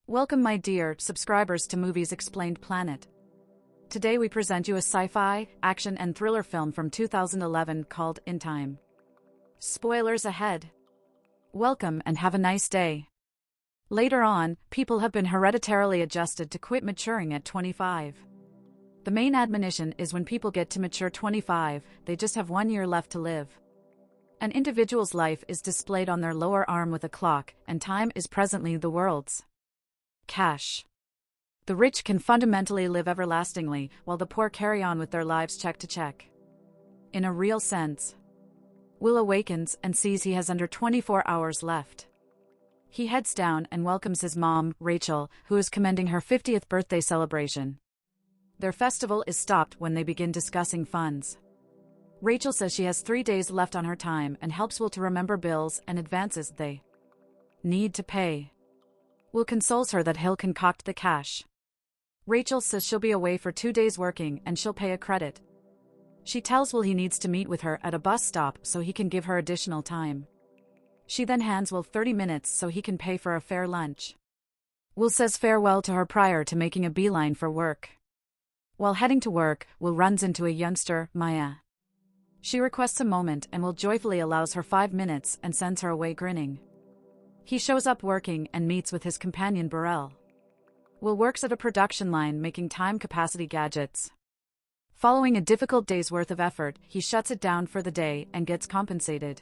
Welcome my dear subscribers to Movies Explained Planet. Today we present you a sci-fi, action and thriller film from 2011 called In Time. Spoilers ahead. Welcome and have a nice day. Later on, people have been hereditarily adjusted to quit maturing at 25. The main admonition is when people get to mature 25, they just have 1 year left to live. An individual's life is displayed on their lower arm with a clock, and time is presently the world's cash. The rich can fundamentally live everlastingly, while the poor carry on with their lives check to check. In a real sense, Will awakens and sees he has under 24 hours left. He heads down and welcomes his mom, Rachel, who is commending her 50th birthday celebration. Their festival is stopped when they begin discussing funds. Rachel says she has 3 days left on her time and helps Will to remember bills and advances they need to pay. Will consoles her that he'll concoct the cash. Rachel says she'll be away for 2 days working and she'll pay a credit. She tells Will he needs to meet with her at a bus stop so he can give her additional time. She then hands Will 30 minutes so he can pay for a fair lunch. Will says farewell to her prior to making a beeline for work. While heading to work, Will runs into a youngster, Maya. She requests a moment and Will joyfully allows her 5 minutes and sends her away grinning. He shows up working and meets with his companion Burrell. Will works at a production line making time capacity gadgets. Following a difficult day's worth of effort, he shuts it down for the day and gets compensated.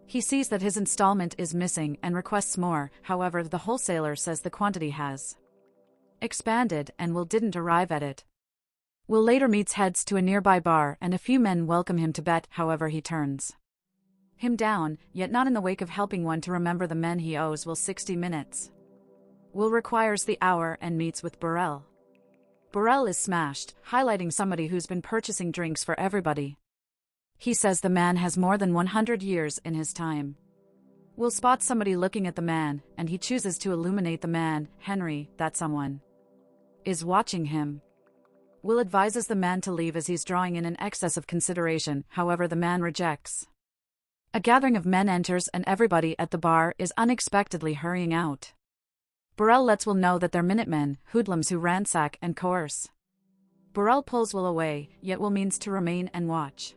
He sees that his installment is missing and requests more, however the wholesaler says the quantity has expanded and Will didn't arrive at it. Will later heads to a nearby bar and a few men welcome him to bet, however he turns him down, yet not in the wake of helping one to remember the men he owes Will 60 minutes. Will requires the hour and meets with Burrell. Burrell is smashed, highlighting somebody who's been purchasing drinks for everybody. He says the man has more than 100 years in his time. Will spots somebody looking at the man, and he chooses to illuminate the man, Henry, that someone is watching him. Will advises the man to leave as he's drawing in an excess of consideration, however the man rejects. A gathering of men enters and everybody at the bar is unexpectedly hurrying out. Burrell lets Will know that they're Minutemen, hoodlums who ransack and coerce. Burrell pulls Will away, yet Will means to remain and watch.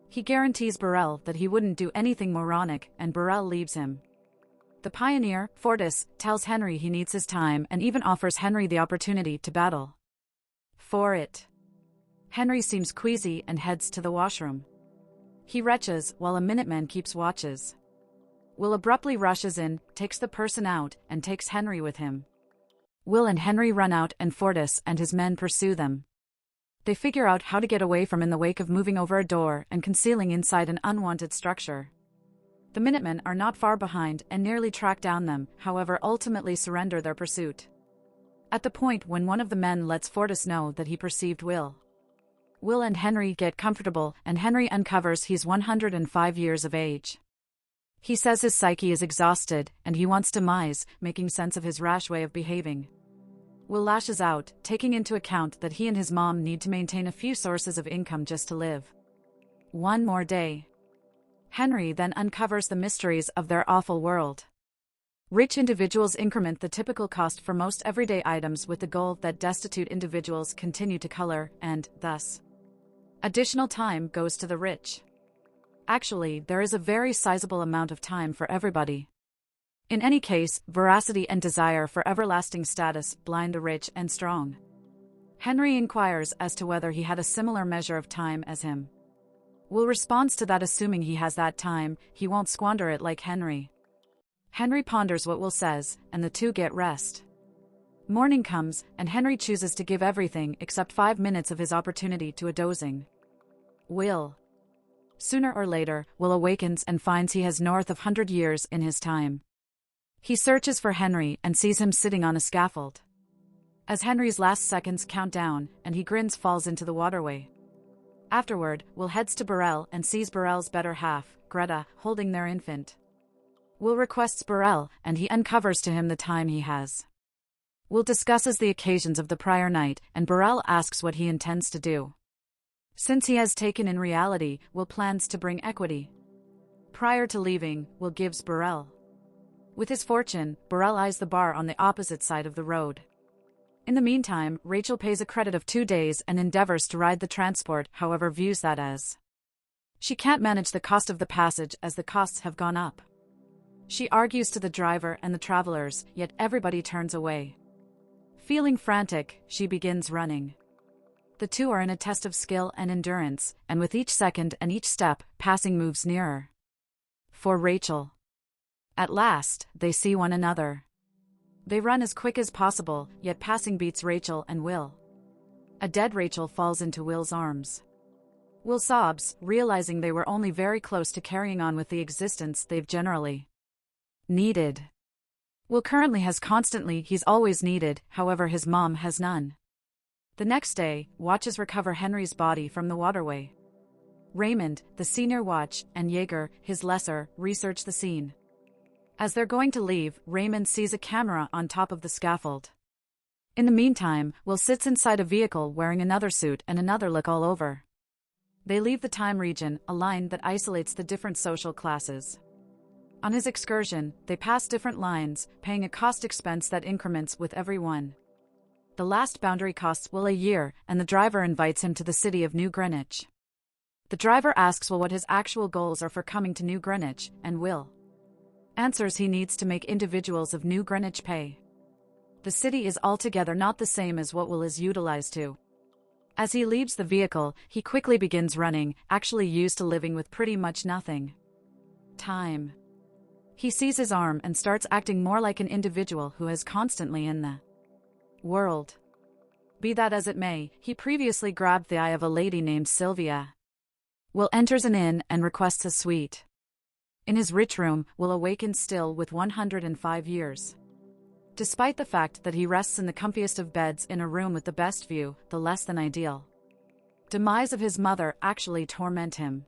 He guarantees Burrell that he wouldn't do anything moronic, and Burrell leaves him. The pioneer, Fortis, tells Henry he needs his time and even offers Henry the opportunity to battle for it. Henry seems queasy and heads to the washroom. He retches while a Minuteman keeps watches. Will abruptly rushes in, takes the person out, and takes Henry with him. Will and Henry run out and Fortis and his men pursue them. They figure out how to get away from in the wake of moving over a door and concealing inside an unwanted structure. The Minutemen are not far behind and nearly track down them, however ultimately surrender their pursuit. At the point when one of the men lets Fortis know that he perceived Will. Will and Henry get comfortable and Henry uncovers he's 105 years of age. He says his psyche is exhausted and he wants demise, making sense of his rash way of behaving. Will lashes out, taking into account that he and his mom need to maintain a few sources of income just to live. One more day. Henry then uncovers the mysteries of their awful world. Rich individuals increment the typical cost for most everyday items with the goal that destitute individuals continue to color, and, thus, additional time goes to the rich. Actually, there is a very sizable amount of time for everybody. In any case, voracity and desire for everlasting status blind the rich and strong. Henry inquires as to whether he had a similar measure of time as him. Will responds to that assuming he has that time, he won't squander it like Henry. Henry ponders what Will says, and the two get rest. Morning comes, and Henry chooses to give everything except 5 minutes of his opportunity to a dozing Will. Sooner or later, Will awakens and finds he has north of 100 years in his time. He searches for Henry and sees him sitting on a scaffold. As Henry's last seconds count down, and he grins falls into the waterway. Afterward, Will heads to Burrell and sees Burrell's better half, Greta, holding their infant. Will requests Burrell, and he uncovers to him the time he has. Will discusses the occasions of the prior night, and Burrell asks what he intends to do. Since he has taken in reality, Will plans to bring equity. Prior to leaving, Will gives Burrell With his fortune, Burrell eyes the bar on the opposite side of the road. In the meantime, Rachel pays a credit of 2 days and endeavors to ride the transport, however views that as she can't manage the cost of the passage as the costs have gone up. She argues to the driver and the travelers, yet everybody turns away. Feeling frantic, she begins running. The two are in a test of skill and endurance, and with each second and each step, passing moves nearer. For Rachel. At last, they see one another. They run as quick as possible, yet passing beats Rachel and Will. A dead Rachel falls into Will's arms. Will sobs, realizing they were only very close to carrying on with the existence they've generally needed. Will currently has constantly he's always needed, however his mom has none. The next day, watches recover Henry's body from the waterway. Raymond, the senior watch, and Yeager, his lesser, research the scene. As they're going to leave, Raymond sees a camera on top of the scaffold. In the meantime, Will sits inside a vehicle wearing another suit and another look all over. They leave the time region, a line that isolates the different social classes. On his excursion, they pass different lines, paying a cost expense that increments with every one. The last boundary costs Will a year, and the driver invites him to the city of New Greenwich. The driver asks Will what his actual goals are for coming to New Greenwich, and Will answers he needs to make individuals of New Greenwich pay. The city is altogether not the same as what Will is utilized to. As he leaves the vehicle, he quickly begins running, actually used to living with pretty much nothing. Time. He sees his arm and starts acting more like an individual who is constantly in the world. Be that as it may, he previously grabbed the eye of a lady named Sylvia. Will enters an inn and requests a suite. In his rich room, Will awakens still with 105 years. Despite the fact that he rests in the comfiest of beds in a room with the best view, the less than ideal demise of his mother actually torment him.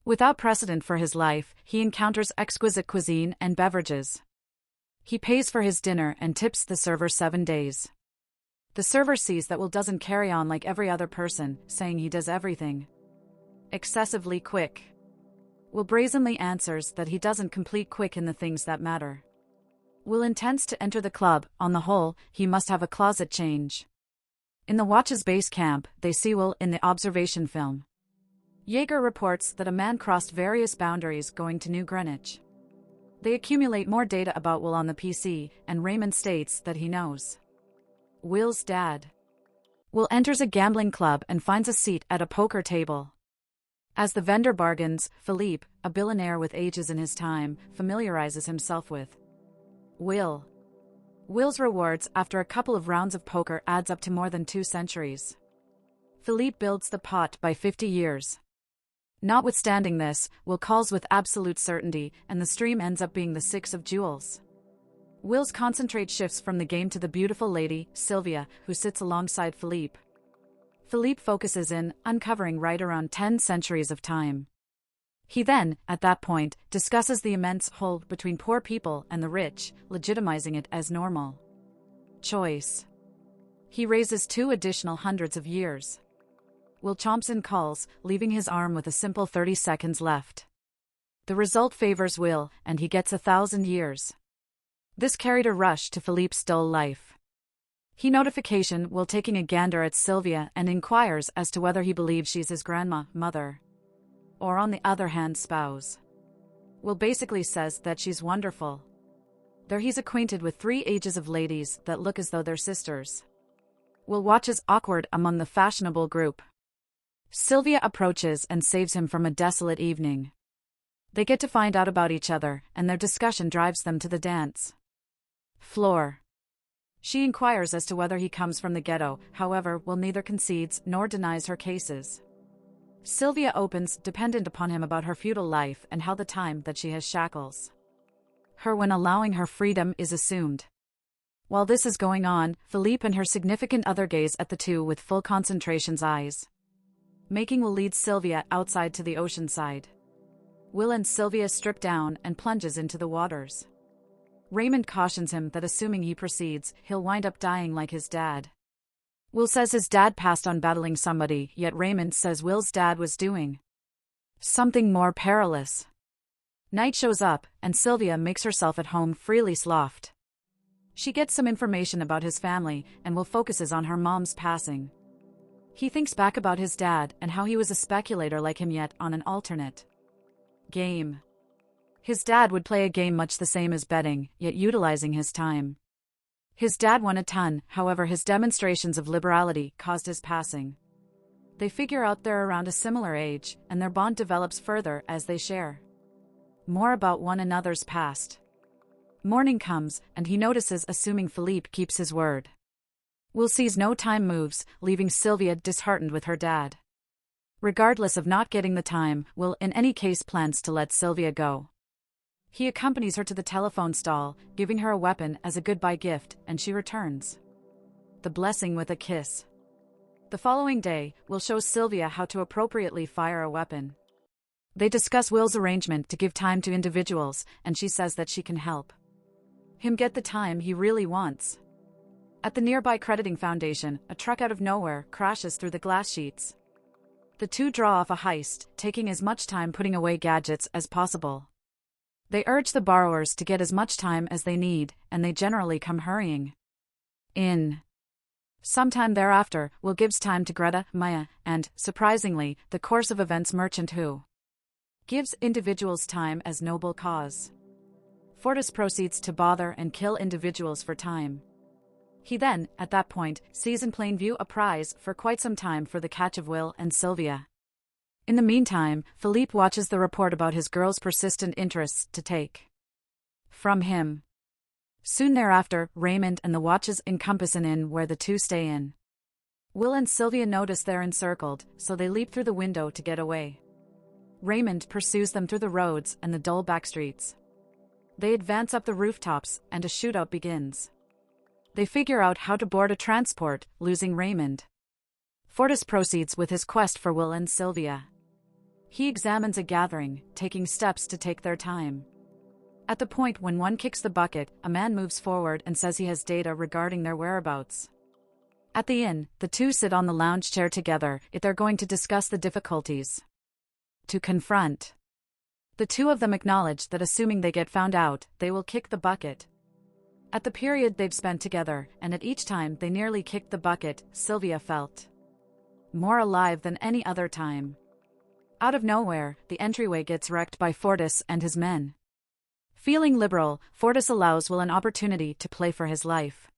Without precedent for his life, he encounters exquisite cuisine and beverages. He pays for his dinner and tips the server 7 days. The server sees that Will doesn't carry on like every other person, saying he does everything excessively quick. Will brazenly answers that he doesn't complete quick in the things that matter. Will intends to enter the club. On the whole, he must have a closet change. In the watch's base camp, they see Will in the observation film. Yeager reports that a man crossed various boundaries going to New Greenwich. They accumulate more data about Will on the PC, and Raymond states that he knows Will's dad. Will enters a gambling club and finds a seat at a poker table. As the vendor bargains, Philippe, a billionaire with ages in his time, familiarizes himself with Will. Will's rewards after a couple of rounds of poker adds up to more than 2 centuries. Philippe builds the pot by 50 years. Notwithstanding this, Will calls with absolute certainty, and the stream ends up being the 6 of jewels. Will's concentrate shifts from the game to the beautiful lady, Sylvia, who sits alongside Philippe. Philippe focuses in, uncovering right around 10 centuries of time. He then, at that point, discusses the immense hold between poor people and the rich, legitimizing it as normal choice. He raises 2 additional hundreds of years. Will chomps in calls, leaving his arm with a simple 30 seconds left. The result favors Will, and he gets 1,000 years. This carried a rush to Philippe's dull life. He notification Will taking a gander at Sylvia and inquires as to whether he believes she's his grandma, mother, or on the other hand spouse. Will basically says that she's wonderful. There he's acquainted with 3 ages of ladies that look as though they're sisters. Will watches awkward among the fashionable group. Sylvia approaches and saves him from a desolate evening. They get to find out about each other, and their discussion drives them to the dance floor. She inquires as to whether he comes from the ghetto, however, Will neither concedes nor denies her cases. Sylvia opens, dependent upon him about her feudal life and how the time that she has shackles her when allowing her freedom is assumed. While this is going on, Philippe and her significant other gaze at the two with full concentration's eyes. Making Will lead Sylvia outside to the ocean side. Will and Sylvia strip down and plunges into the waters. Raymond cautions him that assuming he proceeds, he'll wind up dying like his dad. Will says his dad passed on battling somebody, yet Raymond says Will's dad was doing something more perilous. Night shows up, and Sylvia makes herself at home freely sloughed. She gets some information about his family and will focuses on her mom's passing. He thinks back about his dad and how he was a speculator like him yet on an alternate game. His dad would play a game much the same as betting, yet utilizing his time. His dad won a ton, however his demonstrations of liberality caused his passing. They figure out they're around a similar age, and their bond develops further as they share more about one another's past. Morning comes, and he notices assuming Philippe keeps his word. Will sees no time moves, leaving Sylvia disheartened with her dad. Regardless of not getting the time, Will in any case plans to let Sylvia go. He accompanies her to the telephone stall, giving her a weapon as a goodbye gift, and she returns the blessing with a kiss. The following day, Will shows Sylvia how to appropriately fire a weapon. They discuss Will's arrangement to give time to individuals, and she says that she can help him get the time he really wants. At the nearby crediting foundation, a truck out of nowhere crashes through the glass sheets. The two draw off a heist, taking as much time putting away gadgets as possible. They urge the borrowers to get as much time as they need, and they generally come hurrying in. Sometime thereafter, Will gives time to Greta, Maya, and, surprisingly, the course of events merchant who gives individuals time as noble cause. Fortis proceeds to bother and kill individuals for time. He then, at that point, sees in plain view a prize for quite some time for the catch of Will and Sylvia. In the meantime, Philippe watches the report about his girl's persistent interests to take from him. Soon thereafter, Raymond and the watches encompass an inn where the two stay in. Will and Sylvia notice they're encircled, so they leap through the window to get away. Raymond pursues them through the roads and the dull backstreets. They advance up the rooftops, and a shootout begins. They figure out how to board a transport, losing Raymond. Fortis proceeds with his quest for Will and Sylvia. He examines a gathering, taking steps to take their time. At the point when one kicks the bucket, a man moves forward and says he has data regarding their whereabouts. At the inn, the two sit on the lounge chair together if they're going to discuss the difficulties to confront. The two of them acknowledge that assuming they get found out, they will kick the bucket. At the period they've spent together, and at each time they nearly kicked the bucket, Sylvia felt more alive than any other time. Out of nowhere, the entryway gets wrecked by Fortis and his men. Feeling liberal, Fortis allows Will an opportunity to play for his life.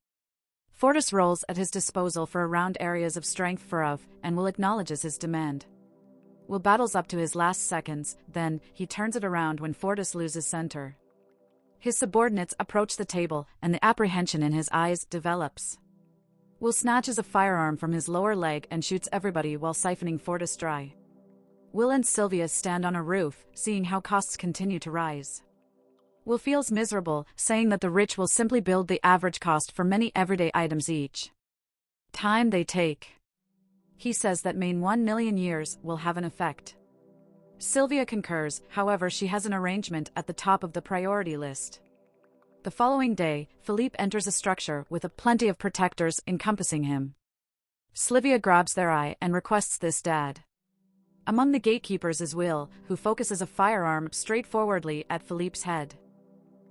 Fortis rolls at his disposal for around areas of strength for of, and Will acknowledges his demand. Will battles up to his last seconds, then, he turns it around when Fortis loses center. His subordinates approach the table, and the apprehension in his eyes develops. Will snatches a firearm from his lower leg and shoots everybody while siphoning Fortis dry. Will and Sylvia stand on a roof, seeing how costs continue to rise. Will feels miserable, saying that the rich will simply build the average cost for many everyday items each time they take. He says that main 1 million years will have an effect. Sylvia concurs, however she has an arrangement at the top of the priority list. The following day, Philippe enters a structure with a plenty of protectors encompassing him. Sylvia grabs their eye and requests this dad. Among the gatekeepers is Will, who focuses a firearm straightforwardly at Philippe's head.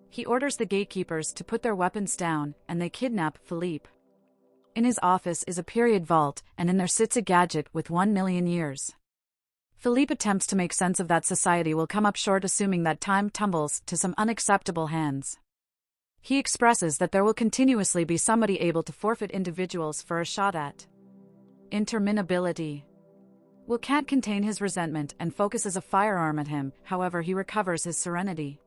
He orders the gatekeepers to put their weapons down, and they kidnap Philippe. In his office is a period vault, and in there sits a gadget with 1 million years. Philippe attempts to make sense of that society will come up short, assuming that time tumbles to some unacceptable hands. He expresses that there will continuously be somebody able to forfeit individuals for a shot at interminability. Will can't contain his resentment and focuses a firearm at him, however he recovers his serenity.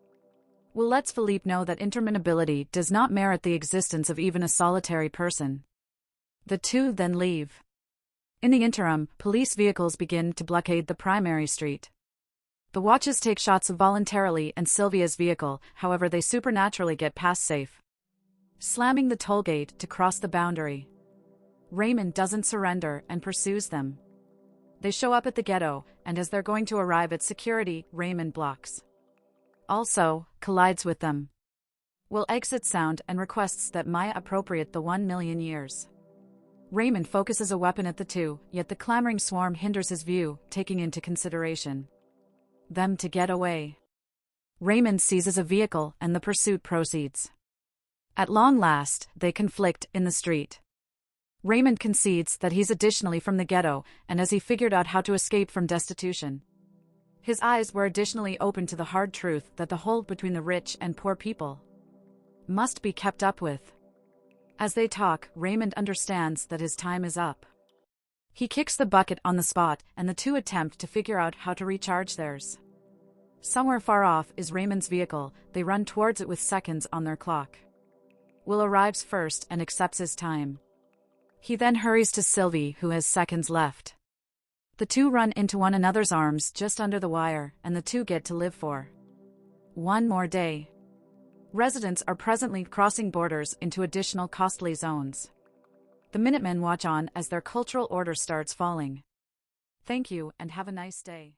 Will lets Philippe know that interminability does not merit the existence of even a solitary person. The two then leave. In the interim, police vehicles begin to blockade the primary street. The watches take shots of voluntarily and Sylvia's vehicle, however they supernaturally get past safe, slamming the toll gate to cross the boundary. Raymond doesn't surrender and pursues them. They show up at the ghetto, and as they're going to arrive at security, Raymond blocks. Also, collides with them. Will exits sound and requests that Maya appropriate the 1 million years. Raymond focuses a weapon at the two, yet the clamoring swarm hinders his view, taking into consideration them to get away. Raymond seizes a vehicle and the pursuit proceeds. At long last, they conflict in the street. Raymond concedes that he's additionally from the ghetto, and as he figured out how to escape from destitution. His eyes were additionally open to the hard truth that the hold between the rich and poor people must be kept up with. As they talk, Raymond understands that his time is up. He kicks the bucket on the spot, and the two attempt to figure out how to recharge theirs. Somewhere far off is Raymond's vehicle. They run towards it with seconds on their clock. Will arrives first and accepts his time. He then hurries to Sylvie, who has seconds left. The two run into one another's arms just under the wire, and the two get to live for one more day. Residents are presently crossing borders into additional costly zones. The Minutemen watch on as their cultural order starts falling. Thank you and have a nice day.